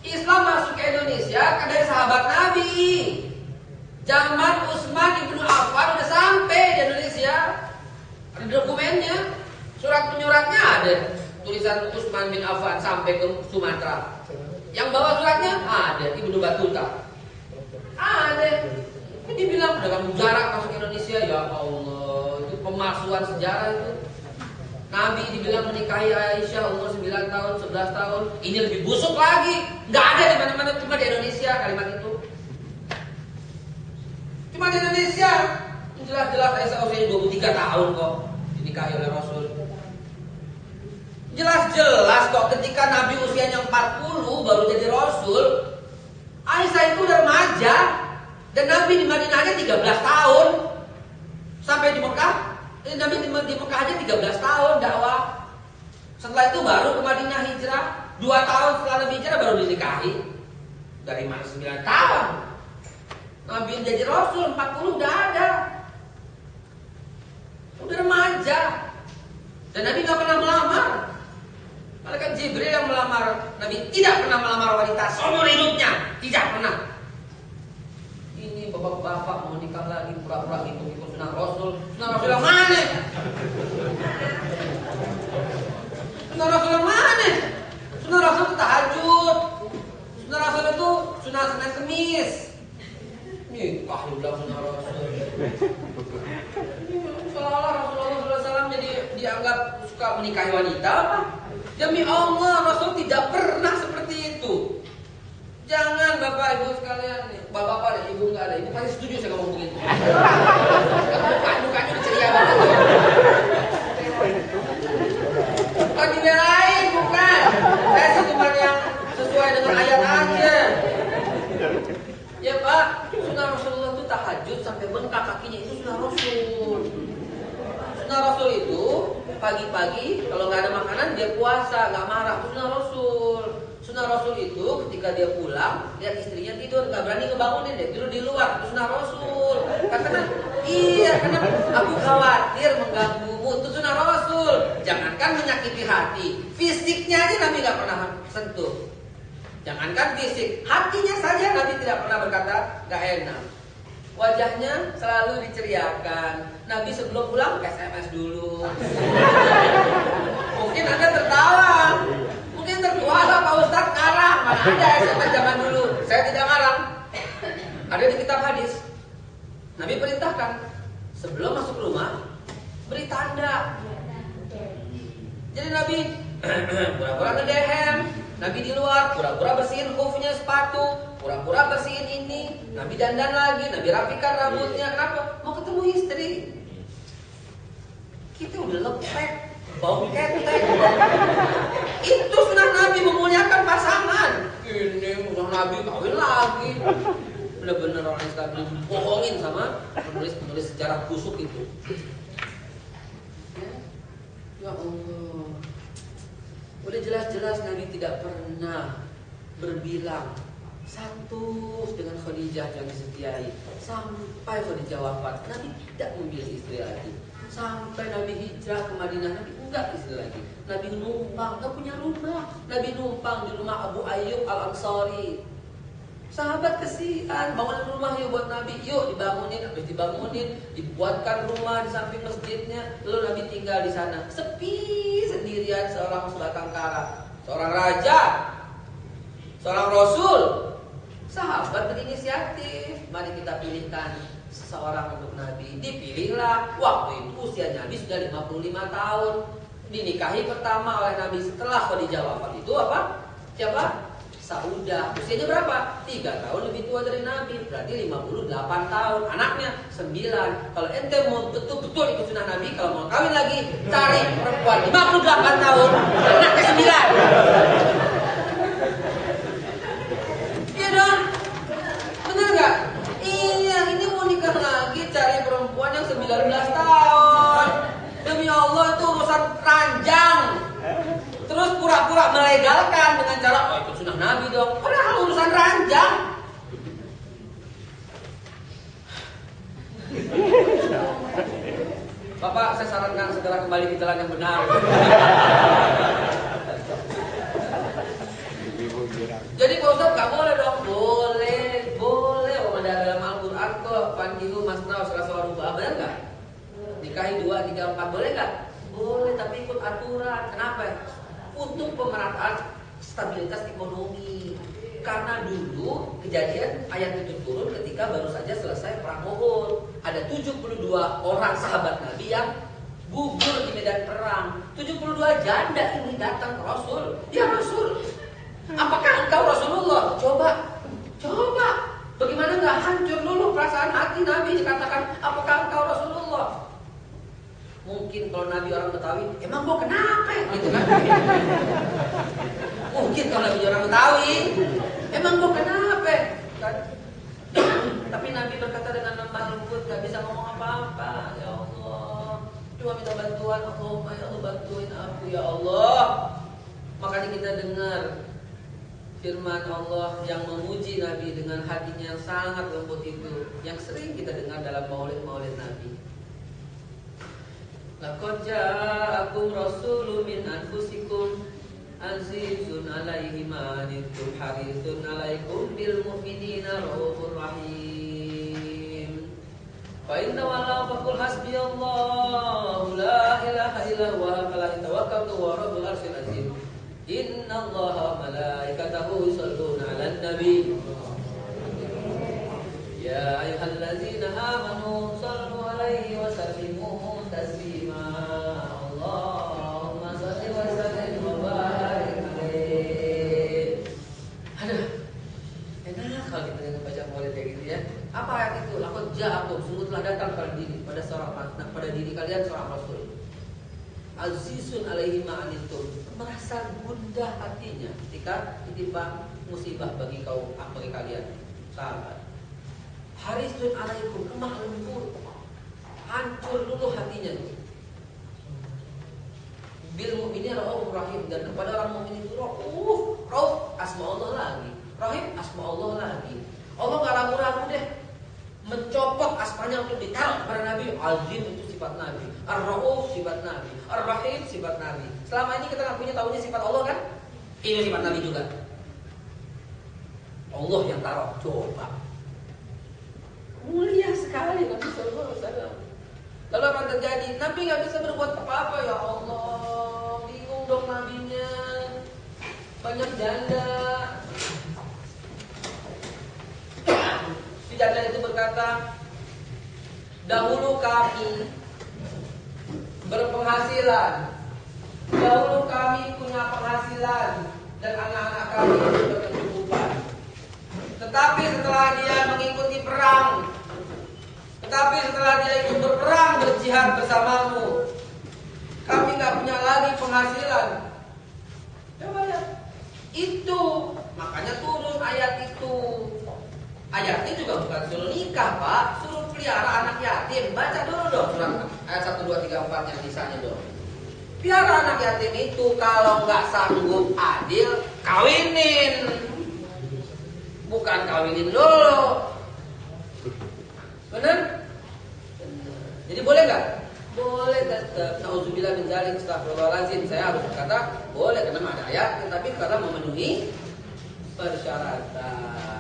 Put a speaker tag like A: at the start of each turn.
A: Islam masuk ke Indonesia kan dari sahabat Nabi. Zaman Utsman ibnu Affan udah sampai di Indonesia. Ada dokumennya, surat menyuratnya ada. Tulisan Utsman bin Affan sampai ke Sumatera. Yang bawa suratnya ada, Ibnu Battuta. Ada. Ini dibilang dalam jarak masuk ke Indonesia, ya Allah, itu pemalsuan sejarah itu. Nabi dibilang menikahi Aisyah umur 9 tahun, 11 tahun. Ini lebih busuk lagi. Nggak ada di mana-mana, cuma di Indonesia kalimat itu. Cuma di Indonesia. Jelas-jelas Aisyah usianya 23 tahun kok dinikahi oleh Rasul. Jelas-jelas kok ketika Nabi usianya 40 baru jadi Rasul. Aisyah itu udah remaja. Dan Nabi di Madinahnya 13 tahun. Sampai di Mekah. Nabi di Mekah aja 13 tahun dakwah. Setelah itu baru ke Madinah hijrah. 2 tahun setelah Nabi hijrah baru dinikahi. Dari mana 9 tahun. Nabi jadi Rasul 40 udah ada. Udah remaja. Dan Nabi gak pernah melamar. Malaikat Jibril yang melamar. Nabi tidak pernah melamar wanita seumur hidupnya. Tidak pernah. Ini bapak-bapak mau nikah lagi pura-pura ikut sunnah Rasul. Sunnah Rasul yang mana? Sunnah Rasul yang mana? Sunnah Rasul itu tahajud. Sunnah Rasul itu sunnah Senin Kemis. Nikah udah sunnah Rasul. Seolah-olah Rasulullah SAW jadi dianggap suka menikahi wanita apa? Demi Allah, Rasul tidak pernah seperti itu. Jangan Bapak Ibu sekalian nih. Bapak dan Ibu nggak ada. Ibu pasti setuju saya ngomong begitu. Mukanya ceria banget. Bukan dibelain, bukan. Saya sih cuma yang sesuai dengan ayat aja. Ya Pak, sunnah Rasulullah itu tahajud sampai bengkak kakinya, itu sunnah Rasul. Sunnah Rasul itu pagi-pagi kalau nggak ada makanan dia puasa, nggak marah. Itu sunnah Rasul. Sunnah Rasul itu ketika dia pulang lihat istrinya tidur, nggak berani ngebangunin, dia tidur di luar. Itu sunnah Rasul. Karena aku khawatir mengganggumu. Itu sunnah Rasul. Jangankan menyakiti hati, fisiknya aja Nabi nggak pernah sentuh. Jangankan fisik, hatinya saja Nabi tidak pernah berkata nggak enak. Wajahnya selalu diceriakan. Nabi sebelum pulang SMS dulu. Mungkin Anda tertawa. Mungkin tertawa Pak Ustadz ngarang. Mana ada SMS zaman dulu. Saya tidak ngarang. Ada di kitab hadis. Nabi perintahkan sebelum masuk rumah beri tanda. Jadi Nabi pura-pura ngedehem. Nabi di luar pura-pura bersihin khufnya sepatu, pura-pura bersihin ini. Nabi dandan lagi, Nabi rapikan rambutnya. Kenapa? Mau ketemu istri. Kita udah lepek, bau ketek. Itu sunnah Nabi memuliakan pasangan. Ini sunnah Nabi kawin lagi. Bener-bener orang Islam bohongin sama penulis sejarah busuk itu. Ya Allah. Udah jelas-jelas Nabi tidak pernah berbilang satu dengan Khadijah yang disetiai. Sampai Khadijah wafat, Nabi tidak memilih istri lagi. Sampai Nabi hijrah ke Madinah, Nabi enggak istri lagi. Nabi numpang, enggak punya rumah. Nabi numpang di rumah Abu Ayyub Al-Ansari. Sahabat kesian, bangunin rumah yuk buat Nabi. Yuk dibangunin, habis dibangunin, dibuatkan rumah di samping masjidnya. Lalu Nabi tinggal di sana, sepi sendirian seorang sebatang kara. Seorang raja, seorang rasul. Sahabat berinisiatif, mari kita pilihkan seseorang untuk Nabi. Dipilihlah. Waktu itu usia Nabi sudah 55 tahun. Dinikahi pertama oleh Nabi setelah Khadijah wafat. Itu apa? Siapa? Saudah. Usianya berapa? 3 tahun lebih tua dari Nabi. Berarti 58 tahun. Anaknya 9. Kalau ente mau betul-betul ikut sunnah Nabi, kalau mau kawin lagi, cari perempuan 58 tahun, anaknya 9. Iya dong? Bener gak? Iya, ini mau nikah lagi, cari perempuan yang 19 tahun. Demi Allah itu urusan ranjang. Terus pura-pura melegalkan dengan cara ikut sunnah Nabi dong. Padahal urusan ranjang. Bapak, saya sarankan segera kembali ke jalan yang benar. Jadi Pak Ustaz nggak boleh dong? Boleh. Oh, ada dalam Al-Quran kok. Panjihu masnau salah rubah, benar nggak? Nikahi 2, 3, 4 boleh nggak? Boleh, tapi ikut aturan. Kenapa? Untuk pemerataan stabilitas ekonomi. Karena dulu kejadian ayat itu turun ketika baru saja selesai perang Uhud. Ada 72 orang sahabat Nabi yang gugur di medan perang. 72 janda ini datang ke Rasul. Ya Rasul, apakah engkau Rasulullah? Coba. Bagaimana nggak hancur dulu perasaan hati Nabi dikatakan, apakah engkau Rasulullah? Mungkin kalau Nabi orang Betawi, emang gua kenapa? Gitu kan? Mungkin kalau Nabi orang Betawi, emang gua kenapa? Kan? Tapi Nabi berkata dengan lemah lembut, nggak bisa ngomong apa-apa. Ya Allah, cuma minta bantuan. Allahumma ya Allah, bantuin aku ya Allah. Makanya kita dengar firman Allah yang memuji Nabi dengan hatinya yang sangat lembut itu, yang sering kita dengar dalam maulid Nabi. Laqad ja'akum rasulun min anfusikum azizun 'alaihi ma anittum harisun 'alaikum bil mu'minina raufur rahim. Fa inna wala faqul hasbiyallahu la ilaha illa huwa alaihi tawakkaltu wa rabbul arsyil azim. Innallaha wa malaikatahu yusholluna 'alan nabi. Ya ayyuhalladzina amanu shallu 'alaihi wa sallimu taslima. Allahumma shalli wa sallim wa barik alaihi. Aduh, enak kalau kita dengar baca maulid kayak gitu ya. Apa ayat itu? Laqad ja'akum, sungguh telah datang pada diri kalian seorang rasul. Azizun 'alaihi ma anittum, merasa gundah hatinya ketika ditimpa musibah bagi kalian sahabat. Harisun 'alaikum, lemah lembut, hancur dulu hatinya. Bil mu'minina raufur rahim, dan kepada orang mukmin itu rauf asma Allah lagi, rahim asma Allah lagi. Allah nggak ragu-ragu deh mencopot asmanya untuk ditaruh kepada Nabi. Azim itu sifat Nabi, Ar-Rauf sifat Nabi, Ar-Rahim sifat Nabi. Selama ini kita nggak punya tahunya sifat Allah kan? Ini sifat Nabi juga. Allah yang taruh, coba. Mulia sekali Nabi Sallallahu Alaihi Wasallam. Lalu apa yang terjadi? Nabi nggak bisa berbuat apa-apa, ya Allah. Bingung dong nabinya. Banyak janda. Si janda itu berkata, dahulu kami berpenghasilan, dahulu kami punya penghasilan dan anak-anak kami berkecukupan. Tetapi setelah dia mengikuti perang, tetapi setelah dia ikut berperang, berjihad bersamamu, kami nggak punya lagi penghasilan. Coba lihat, itu makanya turun ayat itu. Ayatnya juga bukan suruh nikah, Pak, suruh pelihara anak yatim. Baca dulu dong surat ayat 1, 2, 3, 4 yang sisanya dong. Pelihara anak yatim itu kalau nggak sanggup adil, kawinin. Bukan kawinin dulu. Benar? Jadi boleh nggak? Boleh tetap. Nauzubillah min dzalik, astagfirullahalazim. Saya harus berkata boleh karena ada ayat, tetapi karena memenuhi persyaratan.